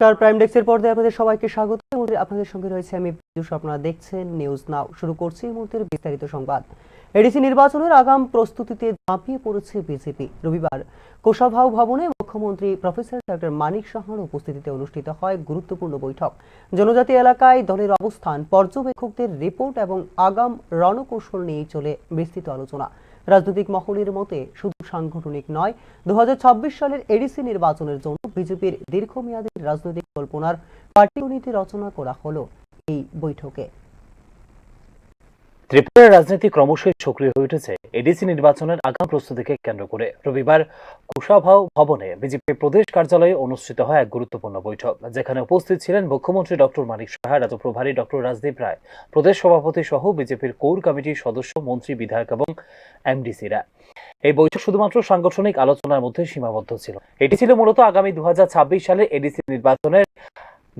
Star prime ডেস্কের পর্দায় আপনাদের সবাইকে স্বাগত। আপনাদের সঙ্গে রয়েছে আমি পীযূষ। আপনারা দেখছেন নিউজ নাও। শুরু করছি এই মুহূর্তের বিস্তারিত সংবাদ। এডিসি নির্বাচনের আগাম প্রস্তুতিতে ঝাঁপিয়ে পড়েছে বিজেপি। রবিবার কোষাভাও ভবনে মুখ্যমন্ত্রী প্রফেসর ডক্টর মানিক সাহার উপস্থিতিতে অনুষ্ঠিত হয় গুরুত্বপূর্ণ বৈঠক। জনজাতি এলাকায় দলের অবস্থান, পর্যবেক্ষকদের রিপোর্ট এবং আগাম রণকৌশল নিয়ে চলে বিস্তৃত আলোচনা। রাজনৈতিক মহলের মতে শুধু সাংগঠনিক নয়, 2026 সালের এডিসি নির্বাচনের জন্য বিজেপির দীর্ঘমেয়াদী রাজনৈতিক কল্পনার পাটিগণিত রচনা করা হলো এই বৈঠকে। ত্রিপুরার রাজনীতি ক্রমশই সক্রিয় হয়ে উঠেছে এডিসি নির্বাচনের আগাম প্রস্তুতিকে কেন্দ্র করে। রবিবার কুশাভাও ভবনে বিজেপি প্রদেশ কার্যালয়ে অনুষ্ঠিত হয় এক গুরুত্বপূর্ণ বৈঠক, যেখানে উপস্থিত ছিলেন মুখ্যমন্ত্রী ডক্টর মানিক সাহা, রাজ্য প্রভারী ডক্টর রাজদীপ রায়, প্রদেশ সভাপতি সহ বিজেপির কোর কমিটির সদস্য, মন্ত্রী, বিধায়ক এবং এমডিসিরা। এই বৈঠক শুধুমাত্র সাংগঠনিক আলোচনার মধ্যে সীমাবদ্ধ ছিল। এটি ছিল মূলত আগামী 2026 সালে এডিসি নির্বাচনের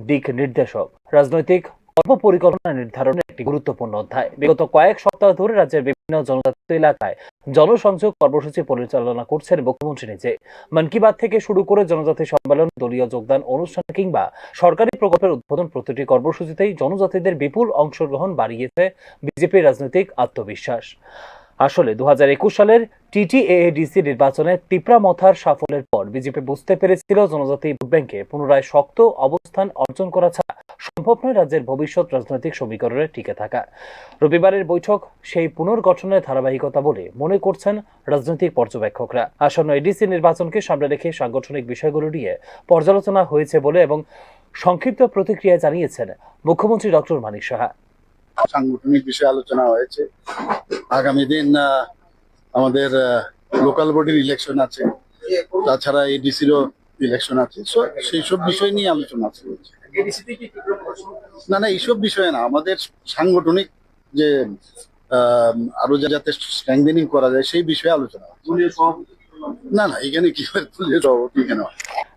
দিক নির্দেশক রাজনৈতিক কর্মপরিকল্পনা নির্ধারণের একটি গুরুত্বপূর্ণ অধ্যায়। বিগত কয়েক সপ্তাহ ধরে রাজ্যের বিভিন্ন জনজাতি এলাকায় জনসংযোগ কর্মসূচি পরিচালনা করছেন মুখ্যমন্ত্রী নিজে। মন কি বাত থেকে শুরু করে জনজাতি সম্মেলন, দলীয় যোগদান অনুষ্ঠান কিংবা সরকারি প্রকল্পের উদ্বোধন, প্রতিটি কর্মসূচিতেই জনজাতিদের বিপুল অংশগ্রহণ বাড়িয়েছে বিজেপির রাজনৈতিক আত্মবিশ্বাস। আসলে 2021 সালের টিটিএডিসি নির্বাচনে তিপ্রামথার সাফল্যের পর বিজেপি বুঝতে পেরেছিল জনজাতি ভোট ব্যাংকে পুনরায় শক্ত অবস্থান অর্জন করা ছাড়া সম্ভব নয় রাজ্যের ভবিষ্যৎ রাজনৈতিক সমীকরণে টিকে থাকা। রবিবারের বৈঠক সেই পুনর্গঠনের ধারাবাহিকতা বলে মনে করছেন রাজনৈতিক পর্যবেক্ষকরা। আসন্ন এডিসি নির্বাচনকে সামনে রেখে সাংগঠনিক বিষয়গুলো নিয়ে পর্যালোচনা হয়েছে বলে এবং সংক্ষিপ্ত প্রতিক্রিয়া জানিয়েছেন মুখ্যমন্ত্রী ডক্টর মানিক সাহা। সাংগঠনিক বিষয়ে আলোচনা হয়েছে। আগামী দিন আমাদের লোকাল বডির ইলেকশন আছে, তাছাড়া এডিসিরও ইলেকশন আছে, সেই সব বিষয় নিয়ে আলোচনা চলছে। না, এইসব বিষয়ে না, আমাদের সাংগঠনিক যে আরো যাতে স্ট্রেংথেনিং করা যায় সেই বিষয়ে আলোচনা। না, এখানে কি এখানে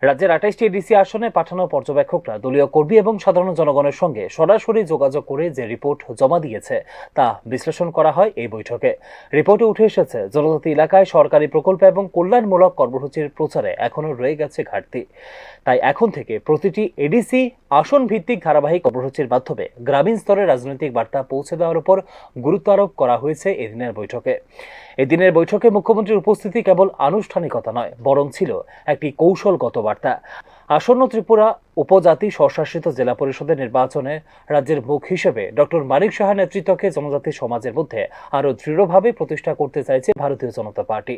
রাজ্যের 28টি এডিসি আসনে পাঠানো পর্যবেক্ষকরা দলীয় কর্মী এবং সাধারণ জনগণের সঙ্গে সরাসরি যোগাযোগ করে যে রিপোর্ট জমা দিয়েছে তা বিশ্লেষণ করা হয় এই বৈঠকে। রিপোর্টে উঠে এসেছে জনজাতি এলাকায় সরকারি প্রকল্প এবং কল্যাণমূলক কর্মসূচির প্রচারে এখনো রয়ে গেছে ঘাটতি। তাই এখন থেকে প্রতিটি এডিসি আসন ভিত্তিক ধারাবাহিক কর্মসূচির মাধ্যমে গ্রামীণ স্তরে রাজনৈতিক বার্তা পৌঁছে দেওয়ার উপর গুরুত্ব আরোপ করা হয়েছে এদিনের বৈঠকে। এদিনের বৈঠকে মুখ্যমন্ত্রীর উপস্থিতি কেবল আনুষ্ঠানিকতা নয়, বরং ছিল একটি কৌশলগত বার্তা। আসন্ন ত্রিপুরা উপজাতি স্বশাসিত জেলা পরিষদের নির্বাচনে রাজ্যের মুখ হিসেবে ডক্টর মানিক সাহার নেতৃত্বকে জনজাতি সমাজের মধ্যে আরও দৃঢ়ভাবে প্রতিষ্ঠা করতে চাইছে ভারতীয় জনতা পার্টি।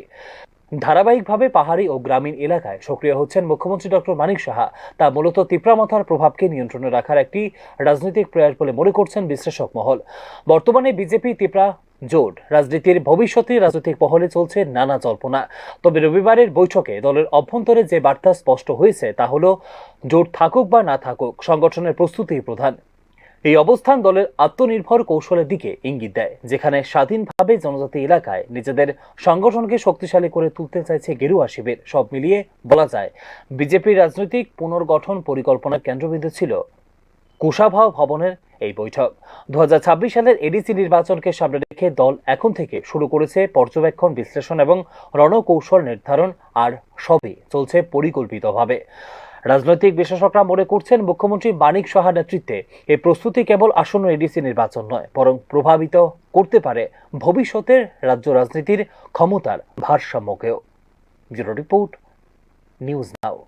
ধারাবাহিকভাবে পাহাড়ি ও গ্রামীণ এলাকায় সক্রিয় হচ্ছেন মুখ্যমন্ত্রী ডক্টর মানিক সাহা। তা মূলত তিপ্রামথার প্রভাবকে নিয়ন্ত্রণে রাখার একটি রাজনৈতিক প্রয়াস বলে মনে করছেন বিশ্লেষক মহল। বর্তমানে বিজেপি তিপ্রা জোট রাজনীতির ভবিষ্যতে রাজনৈতিক মহলে চলছে নানা জল্পনা। তবে রবিবারের বৈঠকে দলের অভ্যন্তরে যে বার্তা স্পষ্ট হয়েছে তা হলো, জোট থাকুক বা না থাকুক, সংগঠনের প্রস্তুতি প্রধান। এই অবস্থান দলের আত্মনির্ভর কৌশলের দিকে ইঙ্গিত দেয়, যেখানে স্বাধীনভাবে জনজাতি এলাকায় নিজেদের সংগঠনকে শক্তিশালী করে তুলতে চাইছে গেরুয়া শিবির। সব মিলিয়ে বলা যায়, বিজেপির রাজনৈতিক পুনর্গঠন পরিকল্পনার কেন্দ্রবিন্দু ছিল কুশাভাও ভবনের এই বৈঠক। 2026 সালের এডিসি নির্বাচনকে সামনে রেখে দল এখন থেকে শুরু করেছে পর্যবেক্ষণ, বিশ্লেষণ এবং রণকৌশল নির্ধারণ, আর সবই চলছে পরিকল্পিতভাবে। রাজনৈতিক বিশ্লেষকরা মনে করছেন, মুখ্যমন্ত্রী মানিক সাহার নেতৃত্বে এই প্রস্তুতি কেবল আসন্ন এডিসি নির্বাচন নয়, বরং প্রভাবিত করতে পারে ভবিষ্যতের রাজ্য রাজনীতির ক্ষমতার ভারসাম্যকেও। Bureau report, news now.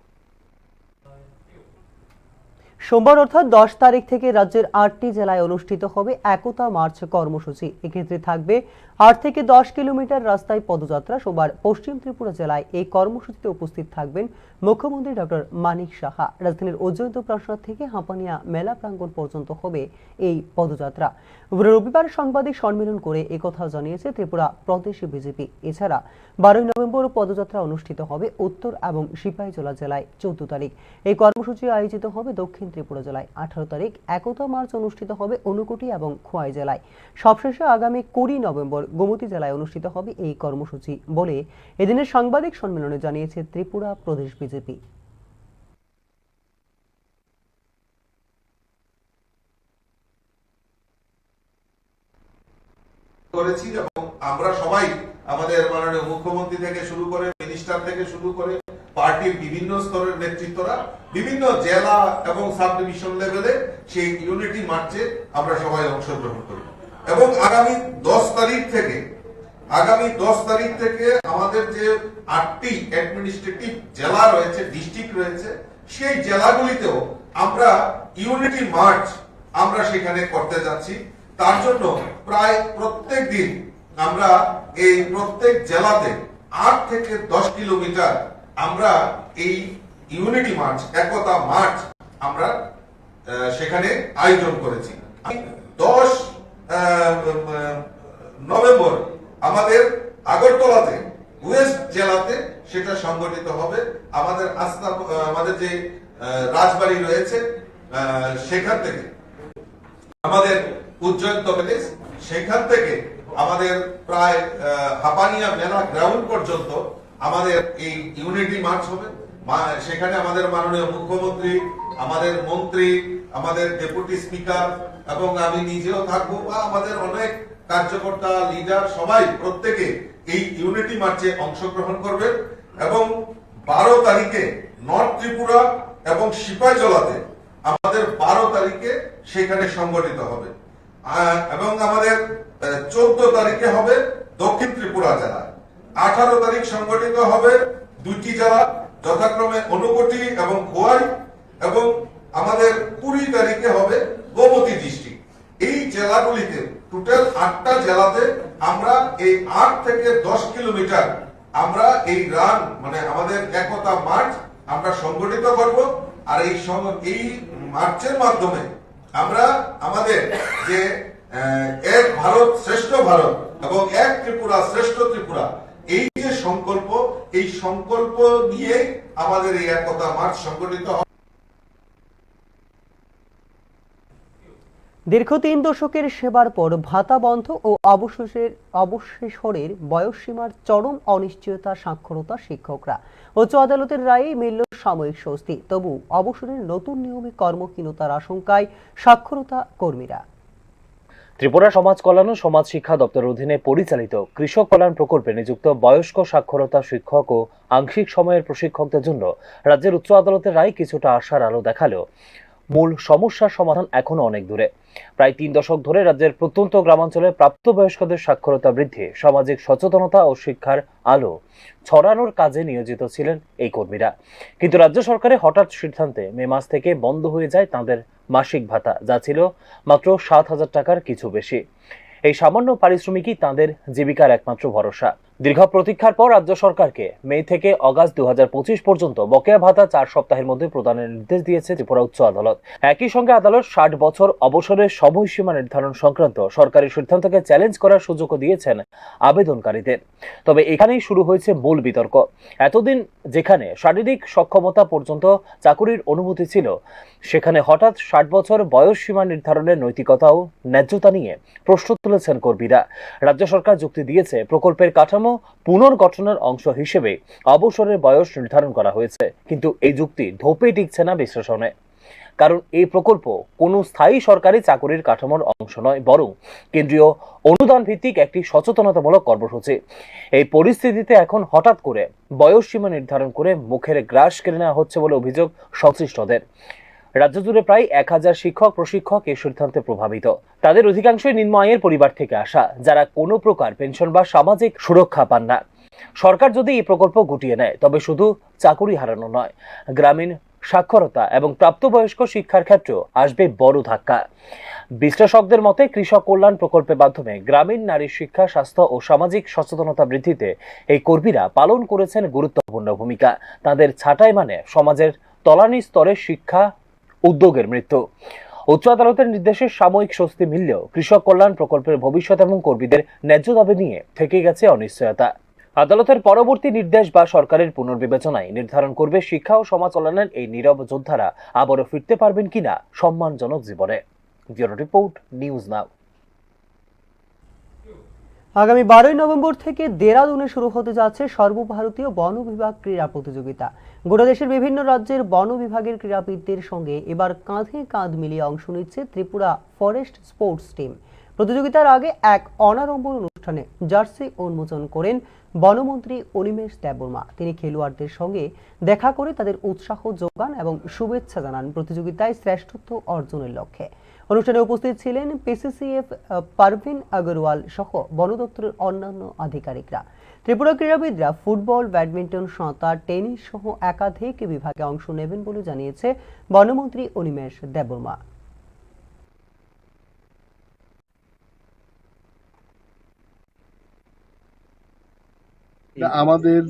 সোমবার অর্থাৎ 10 তারিখ থেকে রাজ্যের 8টি জেলায় অনুষ্ঠিত হবে একতা মার্চ কর্মসূচি। এক্ষেত্রে থাকবে 8 থেকে 10 কিলোমিটার রাস্তায় পদযাত্রা। সোমবার পশ্চিম ত্রিপুরা জেলায় এই কর্মসূচিতে উপস্থিত থাকবেন মুখ্যমন্ত্রী ডক্টর মানিক সাহা। রাজধানীর অযোধ্য প্রাসাদ থেকে হাঁপানিয়া মেলা প্রাঙ্গণ পর্যন্ত হবে এই পদযাত্রা। রবিবার সাংবাদিক সম্মেলন করে একথা জানিয়েছে ত্রিপুরা প্রদেশ বিজেপি। এছাড়া 12 নভেম্বর পদযাত্রা অনুষ্ঠিত হবে উত্তর এবং সিপাহীজলা জেলায় 14 তারিখ। এই কর্মসূচি আয়োজিত হবে দক্ষিণ ত্রিপুরা জেলায়। 18 তারিখ একতা মার্চ অনুষ্ঠিত হবে ঊনকোটি এবং খোয়াই জেলায়। সবশেষে আগামী 20 নভেম্বর গোমতী জেলায় অনুষ্ঠিত হবে এই কর্মসূচি বলে এদিনের সাংবাদিক সম্মেলনে জানিয়েছে ত্রিপুরা প্রদেশ বিজেপি। করেছি এবং আমরা সবাই আমাদের মাননীয় মুখ্যমন্ত্রী থেকে শুরু করে মিনিস্টার থেকে শুরু করে পার্টির বিভিন্ন স্তরের নেতৃত্বরা বিভিন্ন জেলা এবং সাব ডিভিশন লেভেলে সেই ইউনিটি মার্চে আমরা সবাই অংশগ্রহণ করি এবং আগামী 10 তারিখ থেকে আমাদের যে 8টি অ্যাডমিনিস্ট্রেটিভ জেলা রয়েছে, ডিস্ট্রিক্ট রয়েছে, সেই জেলাগুলিতেও আমরা ইউনিটি মার্চ আমরা সেখানে করতে যাচ্ছি। তার জন্য প্রায় প্রত্যেক দিন আমরা এই প্রত্যেক জেলাতে 8 থেকে 10 কিলোমিটার আমরা এই ইউনিটি মার্চ, একতা মার্চ আমরা সেখানে আয়োজন করেছি। 10 নভেম্বর আমাদের আগরতলাতে ওয়েস্ট জেলাতে সেটা সংগঠিত হবে। আমাদের যে রাজবাড়ি রয়েছে সেখান থেকে আমাদের উজ্জয়ন কলেজ, সেখান থেকে আমাদের প্রায় হাপানিয়া মেলা গ্রাউন্ড পর্যন্ত আমাদের এই ইউনিটি মার্চ হবে। সেখানে আমাদের মাননীয় মুখ্যমন্ত্রী, আমাদের মন্ত্রী, আমাদের ডেপুটি স্পিকার এবং আমি নিজেও থাকবো বা আমাদের অনেক কার্যকর্তা, লিডার সবাই প্রত্যেকে এই ইউনিটি মার্চে অংশগ্রহণ করবে এবং 12 তারিখে নর্থ ত্রিপুরা এবং সিপাহীজলাতে আমাদের 12 তারিখে সেখানে সংগঠিত হবে এবং আমাদের 14 তারিখে হবে দক্ষিণ ত্রিপুরা জেলায়। 18 তারিখ সংগঠিত হবে 2টি জেলা, যথাক্রমে অনুকোটি এবং খোয়াই, এবং আমাদের 20 তারিখে হবে গোমতী ডিস্ট্রিক্ট। এই জেলাগুলিতে টোটাল 8টা জেলাতে আমরা এই 8 থেকে 10 কিলোমিটার আমরা এই রান মানে আমাদের একতা মার্চ আমরা সংগঠিত করব। আর এই মার্চের মাধ্যমে আমরা আমাদের যে এক ভারত শ্রেষ্ঠ ভারত এবং এক ত্রিপুরা শ্রেষ্ঠ ত্রিপুরা, এই যে সংকল্প, এই সংকল্প নিয়ে আমাদের এই একতা মার্চ সংগঠিত হবে। দীর্ঘ 3 দশকের সেবার পর ভাতা বন্ধ ও অবসরের বয়সসীমার চরম অনিশ্চয়তা সাক্ষরতা শিক্ষকরা। উচ্চ আদালতের রায়ে মিলল সাময়িক স্বস্তি, তবু অবসরের নতুন নিয়মে কর্মহীনতার আশঙ্কায় সাক্ষরতা কর্মীরা। ত্রিপুরা সমাজ কল্যাণ ও সমাজ শিক্ষা দপ্তরের অধীনে পরিচালিত কৃষক কল্যাণ প্রকল্পে নিযুক্ত বয়স্ক সাক্ষরতা শিক্ষক ও আংশিক সময়ের প্রশিক্ষকদের জন্য রাজ্যের উচ্চ আদালতের রায় কিছুটা আশার আলো দেখালেও মূল সমস্যার সমাধান এখনো অনেক দূরে। প্রায় 3 দশক ধরে রাজ্যের প্রত্যন্ত গ্রামাঞ্চলে প্রাপ্তবয়স্কদের সাক্ষরতা বৃদ্ধি, সামাজিক সচেতনতা ও শিক্ষার আলো ছড়ানোর কাজে নিয়োজিত ছিলেন এই কর্মীরা। কিন্তু রাজ্য সরকারের হঠাৎ সিদ্ধান্তে মে মাস থেকে বন্ধ হয়ে যায় তাদের মাসিক ভাতা, যা ছিল মাত্র 7,000 টাকার কিছু বেশি। এই সামান্য পারিশ্রমিকই তাদের জীবিকার একমাত্র ভরসা। দীর্ঘ প্রতীক্ষার পর রাজ্য সরকারকে মে থেকে অগাস্ট 2025 পর্যন্ত বকেয়া ভাতা 4 সপ্তাহের মধ্যে প্রদানের নির্দেশ দিয়েছে ত্রিপুরা উচ্চ আদালত। একই সঙ্গে আদালত 60 বছর অবসরের সময়সীমা নির্ধারণ সংক্রান্ত সরকারি সিদ্ধান্তকে চ্যালেঞ্জ করার সুযোগও দিয়েছেন আবেদনকারীদের। তবে এখানেই শুরু হয়েছে মূল বিতর্ক। এতদিন যেখানে শারীরিক সক্ষমতা পর্যন্ত চাকুরির অনুমতি ছিল, সেখানে হঠাৎ 60 বছর বয়স সীমা নির্ধারণের নৈতিকতা ও ন্যায্যতা নিয়ে প্রশ্ন তুলেছেন কর্মীরা। রাজ্য সরকার যুক্তি দিয়েছে, প্রকল্পের কাঠামো পুনর্গঠনের অংশ হিসেবে অবসরের বয়স নির্ধারণ করা হয়েছে। কিন্তু এই যুক্তি ধোপে টিকছে না বিশ্লেষণে। কারণ এই প্রকল্প কোনো স্থায়ী সরকারি চাকুরির কাঠামোর অংশ নয়, বরং কেন্দ্রীয় অনুদান ভিত্তিক একটি সচেতনতামূলক কর্মসূচি। এই পরিস্থিতিতে এখন হঠাৎ করে বয়স সীমা নির্ধারণ করে মুখের গ্রাস কেড়ে নেওয়া হচ্ছে বলে অভিযোগ সংশ্লিষ্টদের। রাজ্য জুড়ে প্রায় 1000 শিক্ষক প্রশিক্ষক এই সিদ্ধান্তে প্রভাবিত। তাদের অধিকাংশই নিম্ন আয়ের পরিবার থেকে আসা, যারা কোনো প্রকার পেনশন বা সামাজিক সুরক্ষা পান না। সরকার যদি এই প্রকল্প গুটিয়ে নেয়, তবে শুধু চাকুরি হারানো নয়, গ্রামীণ সাক্ষরতা এবং প্রাপ্তবয়স্ক শিক্ষার ক্ষেত্রেও আসবে বড় ধাক্কা। বিশ্লেষকদের মতে, কৃষক কল্যাণ প্রকল্পের মাধ্যমে গ্রামীণ নারীর শিক্ষা, স্বাস্থ্য ও সামাজিক সচেতনতা বৃদ্ধিতে এই কর্মীরা পালন করেছেন গুরুত্বপূর্ণ ভূমিকা। তাদের ছাঁটাই মানে সমাজের তলানি স্তরের শিক্ষা উদ্যোগের মৃত্যু। উচ্চ আদালতের নির্দেশে সাময়িক স্বস্তি মিললেও কৃষক কল্যাণ প্রকল্পের ভবিষ্যৎ এবং কর্মীদের ন্যায্য দাবি নিয়ে থেকে গেছে অনিশ্চয়তা। আদালতের পরবর্তী নির্দেশ বা সরকারের পুনর্বিবেচনায় নির্ধারণ করবে শিক্ষা ও সমাজ কল্যাণের এই নীরব যোদ্ধারা আবারও ফিরতে পারবেন কিনা সম্মানজনক জীবনে। ব্যুরো রিপোর্ট, নিউজ নাও। আগামী 12 নভেম্বর থেকে দেরাদুনে শুরু হতে যাচ্ছে সর্বভারতীয় বন বিভাগ ক্রীড়া প্রতিযোগিতা। গোটা দেশের বিভিন্ন রাজ্যের বন বিভাগের ক্রীড়াবিদদের সঙ্গে এবার কাঁধে কাঁধ মিলিয়ে অংশ নিচ্ছে ত্রিপুরা ফরেস্ট স্পোর্টস টিম। প্রতিযোগিতার আগে এক অনাড়ম্বর অনুষ্ঠানে জার্সি উন্মোচন করেন বনমন্ত্রী অনিমেষ দেববর্মা। তিনি খেলোয়াড়দের সঙ্গে দেখা করে তাদের উৎসাহ যোগান এবং শুভেচ্ছা জানান প্রতিযোগিতায় শ্রেষ্ঠত্ব অর্জনের লক্ষ্যে। অনুষ্ঠানে উপস্থিত ছিলেন পিসিসিএফ পারভিন আগরওয়াল সহ বন দপ্তরের অন্যান্য আধিকারিকরা। ত্রিপুরা ক্রীড়াবিদরা ফুটবল, ব্যাডমিন্টন, সাঁতার, টেনিস সহ একাধিক বিভাগে অংশ নেবেন বলে জানিয়েছে বনমন্ত্রী অনিমেষ দেববর্মা। আমাদের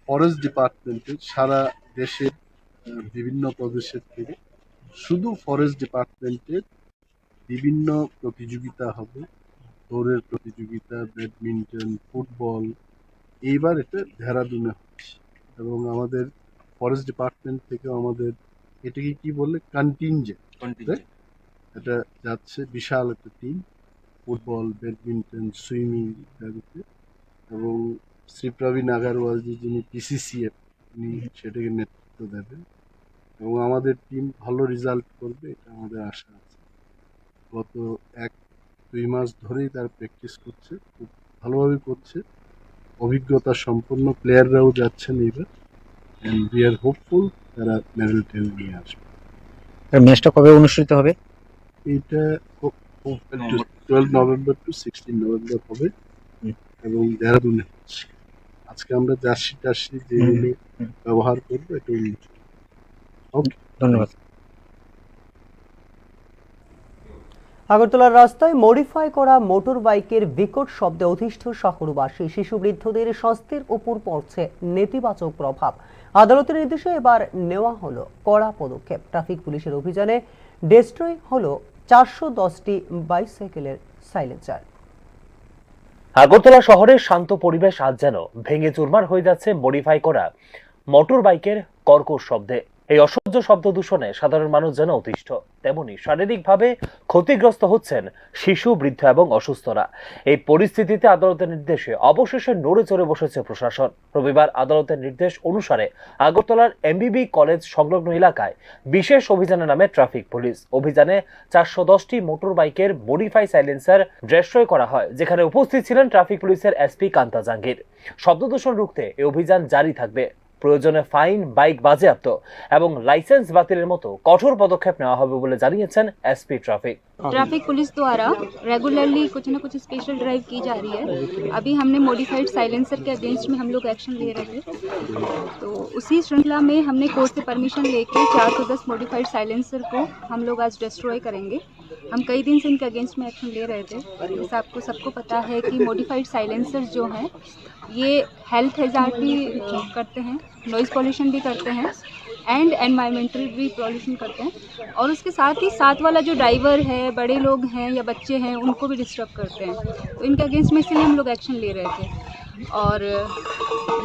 ফরেস্ট ডিপার্টমেন্টের সারা দেশের বিভিন্ন প্রদেশের থেকে শুধু ফরেস্ট ডিপার্টমেন্টের বিভিন্ন প্রতিযোগিতা হবে, দৌড়ের প্রতিযোগিতা, ব্যাডমিন্টন, ফুটবল। এইবার এটা দেহরাদুনে হচ্ছে এবং আমাদের ফরেস্ট ডিপার্টমেন্ট থেকে আমাদের এটাকে কি বললে কন্টিনজেন্ট এটা যাচ্ছে, বিশাল একটা টিম, ফুটবল, ব্যাডমিন্টন, সুইমিং ইত্যাদিতে। এবং শ্রী প্রবীণ আগরওয়াল যিনি পিসিসিএফ, উনি সেটাকে নেতৃত্ব দেবেন এবং আমাদের টিম ভালো রেজাল্ট করবে এটা আমাদের আশা আছে। গত 1-2 মাস ধরেই তার প্র্যাকটিস করছে, খুব ভালোভাবে করছে, অভিজ্ঞতা সম্পন্ন প্লেয়াররাও যাচ্ছেন এবার, অ্যান্ড উই আর হোপফুল তারা মেডেল টেল নিয়ে আসবে। ম্যাচটা কবে অনুষ্ঠিত হবে? এইটা 12 নভেম্বর টু 16 নভেম্বর হবে এবং দেহরাদুনে হচ্ছে। আজকে আমরা জার্সি যেগুলো ব্যবহার করবো এটা ওকে, ধন্যবাদ। আগরতলার রাস্তায় মডিফাই করা মোটর বাইকের বিকট শব্দে অতিষ্ঠ শহরবাসী। শিশু বৃদ্ধদের স্বাস্থ্যের উপর পড়ছে নেতিবাচক প্রভাব। আদালতের নির্দেশে এবার নেওয়া হলো কড়া পদক্ষেপ। ট্রাফিক পুলিশের অভিযানে ডেস্ট্রয় হলো 410টি বাইসাইকেলের সাইলেন্সার। আগরতলা শহরের শান্ত পরিবেশ আজ যেন ভেঙে চুরমার হয়ে যাচ্ছে মডিফাই করা মোটর বাইকের কর্কশ শব্দে। এই অসহ্য শব্দ দূষণে সাধারণ মানুষ যেন অতিষ্ঠ, তেমনি শারীরিকভাবে ক্ষতিগ্রস্ত হচ্ছেন শিশু, বৃদ্ধ এবং অসুস্থরা। এই পরিস্থিতিতে আদালতের নির্দেশে অবশেষে নড়ে চড়ে বসেছে প্রশাসন। রবিবার আদালতের নির্দেশ অনুসারে আগরতলার এমবিবি কলেজ সংলগ্ন এলাকায় বিশেষ অভিযানে নামে ট্রাফিক পুলিশ। অভিযানে 410টি মোটর বাইকের মডিফাই সাইলেন্সার ডেস্ট্রয় করা হয়, যেখানে উপস্থিত ছিলেন ট্রাফিক পুলিশের এসপি কান্তা জাহাঙ্গীর। শব্দ দূষণ রুখতে এই অভিযান জারি থাকবে। প্রয়োজনে ফাইন, বাইক বাজেয়াপ্ত এবং লাইসেন্স বাতিলের মতো কঠোর পদক্ষেপ নেওয়া হবে বলে জানিয়েছেন এসপি ट्रैफिक। ट्रैफिक पुलिस द्वारा रेगुलरली कुछ न कुछ स्पेशल ड्राइव की जा रही है। अभी हमने मॉडिफाइड साइलेंसर के अगेंस्ट में हम लोग एक्शन ले रहे थे, तो उसी श्रृंखला में हमने कोर्ट से परमिशन लेके 410 मॉडिफाइड साइलेंसर को हम लोग आज डिस्ट्रॉय करेंगे। हम कई दिन से इनके अगेंस्ट में एक्शन ले रहे थे। जैसे आपको सबको पता है कि मॉडिफाइड साइलेंसर जो हैं ये हेल्थ हैजार्ड भी करते हैं, नॉइज़ पॉल्यूशन भी करते हैं एंड एनवायरमेंटल भी पॉल्यूशन करते हैं, और उसके साथ ही साथ वाला जो ड्राइवर है, बड़े लोग हैं या बच्चे हैं, उनको भी डिस्टर्ब करते हैं। तो इनके अगेंस्ट में इसलिए हम लोग एक्शन ले रहे थे। और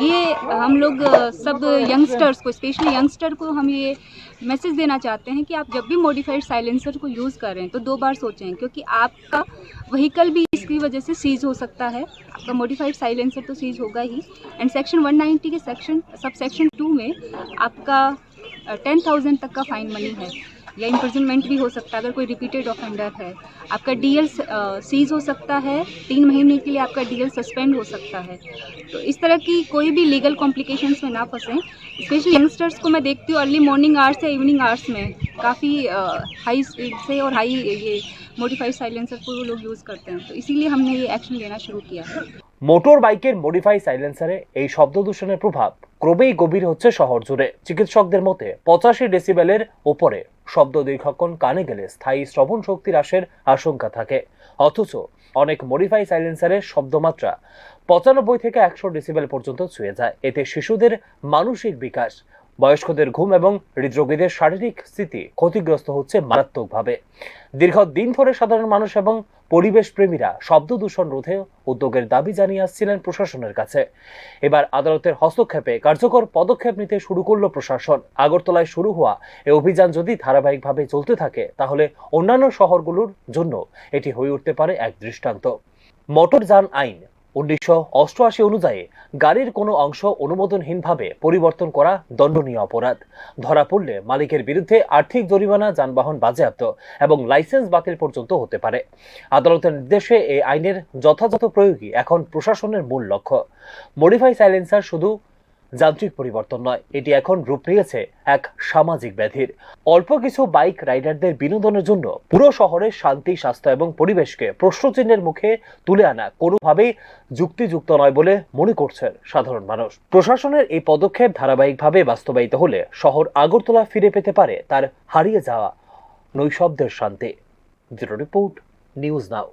ये हम लोग सब यंगस्टर्स को, स्पेशली यंगस्टर को हम ये मैसेज देना चाहते हैं कि आप जब भी मॉडिफाइड साइलेंसर को यूज़ करें तो 2 बार सोचें, क्योंकि आपका व्हीकल भी इसकी वजह से सीज हो सकता है। आपका मॉडिफाइड साइलेंसर तो सीज होगा ही, एंड सेक्शन 190 के सब सेक्शन 2 में आपका 10,000 तक का फाइन मनी है या इम्प्रिजनमेंट भी हो सकता है अगर कोई रिपीटेड ऑफेंडर है। आपका डीएल सीज हो सकता है, 3 महीने के लिए आपका डीएल सस्पेंड हो सकता है। तो इस तरह की कोई भी लीगल कॉम्प्लिकेशंस में ना फंसें। स्पेशली यंगस्टर्स को मैं देखती हूँ अर्ली मॉर्निंग आवर्स या इवनिंग आवर्स में काफ़ी हाई स्पीड से और हाई ये मॉडिफाइड साइलेंसर को वो लोग यूज़ करते हैं, तो इसीलिए हमने ये एक्शन लेना शुरू किया है। মোটর বাইকের মডিফাই সাইলেন্সারে এই শব্দ দূষণের প্রভাব ক্রমেই গভীর হচ্ছে শহর জুড়ে। চিকিৎসকদের মতে 85 ডেসিবেলের ওপরে শব্দ দীর্ঘক্ষণ কানে গেলে স্থায়ী শ্রবণ শক্তি হ্রাসের আশঙ্কা থাকে। অথচ অনেক মডিফাই সাইলেন্সারের শব্দমাত্রা 95 থেকে 100 ডেসিবেল পর্যন্ত ছুঁয়ে যায়। এতে শিশুদের মানসিক বিকাশ, বয়স্কদের ঘুম এবং হৃদরোগীদের শারীরিক স্থিতি ক্ষতিগ্রস্ত হচ্ছে মারাত্মকভাবে। দীর্ঘদিন ধরে সাধারণ মানুষ এবং পরিবেশ প্রেমীরা শব্দ দূষণ রোধে উদ্যোগের দাবি জানিয়ে আসছিলেন প্রশাসনের কাছে। এবার আদালতের হস্তক্ষেপে কার্যকর পদক্ষেপ নিতে শুরু করল প্রশাসন। আগরতলায় শুরু হওয়া এই অভিযান যদি ধারাবাহিকভাবে চলতে থাকে তাহলে অন্যান্য শহরগুলোর জন্য এটি হয়ে উঠতে পারে এক দৃষ্টান্ত। মোটরযান আইন 1988 অনুযায়ী গাড়ির কোনো অংশ অনুমোদনহীনভাবে পরিবর্তন করা দণ্ডনীয় অপরাধ। ধরা পড়লে মালিকের বিরুদ্ধে আর্থিক জরিমানা, যানবাহন বাজেয়াপ্ত এবং লাইসেন্স বাতিল পর্যন্ত হতে পারে। আদালতের নির্দেশে এই আইনের যথাযথ প্রয়োগই এখন প্রশাসনের মূল লক্ষ্য। মডিফাই সাইলেন্সার শুধু যান্ত্রিক পরিবর্তন নয়, এটি এখন রূপ নিয়েছে এক সামাজিক ব্যাধির। অল্প কিছু বাইক রাইডারদের বিনোদনের জন্য পুরো শহরের শান্তি, স্বাস্থ্য এবং পরিবেশকে প্রশ্নচিহ্নের মুখে তুলে আনা কোনোভাবেই যুক্তিযুক্ত নয় বলে মনে করছেন সাধারণ মানুষ। প্রশাসনের এই পদক্ষেপ ধারাবাহিকভাবে বাস্তবায়িত হলে শহর আগরতলা ফিরে পেতে পারে তার হারিয়ে যাওয়া নৈশব্দের শান্তি। ব্যুরো রিপোর্ট, নিউজ নাও।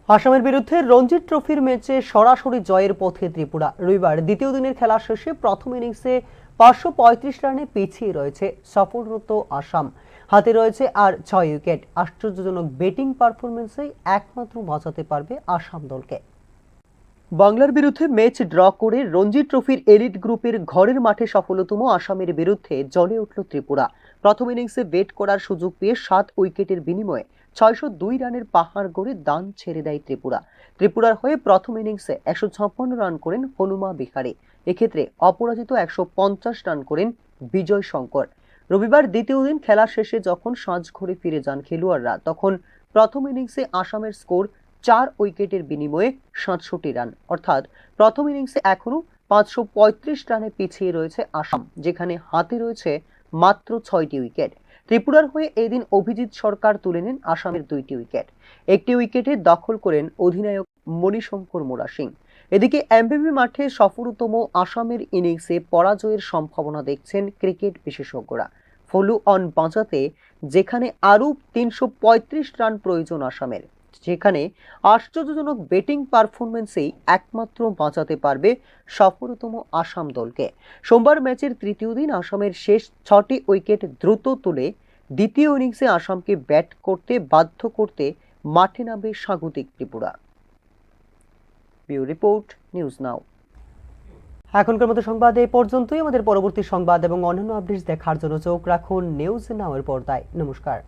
আসামের বিরুদ্ধে রঞ্জি ট্রফির ম্যাচে সরাসরি জয়ের পথে ত্রিপুরা। রবিবার দ্বিতীয় দিনের খেলা শেষে প্রথম ইনিংসে 535 রানে পিছিয়ে রয়েছে সফররত আসাম। হাতে রয়েছে আর 6 উইকেট। আশ্চর্যজনক ব্যাটিং পারফরমেন্সেই একমাত্র বাঁচাতে পারবে আসাম দলকে। বাংলার বিরুদ্ধে ম্যাচ ড্র করে রঞ্জি ট্রফির এলিট গ্রুপের ঘরের মাঠে সফলতম আসামের বিরুদ্ধে জ্বলে উঠল ত্রিপুরা। প্রথম ইনিংসে ব্যাট করার সুযোগ পেয়ে 7 উইকেটের বিনিময়ে 602 রানের পাহাড় গড়ে দান ছেড়ে দেয় ত্রিপুরা। ত্রিপুরার হয়ে প্রথম ইনিংসে 156 রান করেন হনুমা বিহারি। এক্ষেত্রে অপরাজিত 150 রান করেন বিজয় শঙ্কর। রবিবার দ্বিতীয় দিন খেলা শেষে যখন সাঁঝ ঘরে ফিরে যান খেলোয়াড়রা, তখন প্রথম ইনিংসে আসামের স্কোর 4 উইকেটের বিনিময়ে 67 রান। অর্থাৎ প্রথম ইনিংসে এখনো 535 রানে পিছিয়ে রয়েছে আসাম, যেখানে হাতে রয়েছে মাত্র 6টি উইকেট। ত্রিপুরার হয়ে এদিন অভিজিৎ সরকার তুলে নেন আসামের 2টি উইকেট। একটি উইকেটে দখল করেন অধিনায়ক মণিশঙ্কর মোরা সিং। এদিকে এমবিবি মাঠে সফলতম আসামের ইনিংসে পরাজয়ের সম্ভাবনা দেখছেন ক্রিকেট বিশেষজ্ঞরা। ফলো অন বাঁচাতে যেখানে আরও 335 রান প্রয়োজন আসামের, যেখানে আশ্চর্যজনক ব্যাটিং পারফরমেন্সেই একমাত্র বাঁচাতে পারবে সফলতম আসাম দলকে। সোমবার ম্যাচের তৃতীয় দিন আসামের শেষ 6টি উইকেট দ্রুত তুলে দ্বিতীয় ইনিংসে আসামকে ব্যাট করতে বাধ্য করতে মাঠে নামবে স্বাগতিক ত্রিপুরা। ব্যুরো রিপোর্ট, নিউজ নাও। এখনকার মতো সংবাদ এই পর্যন্তই। আমাদের পরবর্তী সংবাদ এবং অন্যান্য আপডেটস দেখার জন্য চোখ রাখুন নিউজ নাও এর পর্দায়। নমস্কার।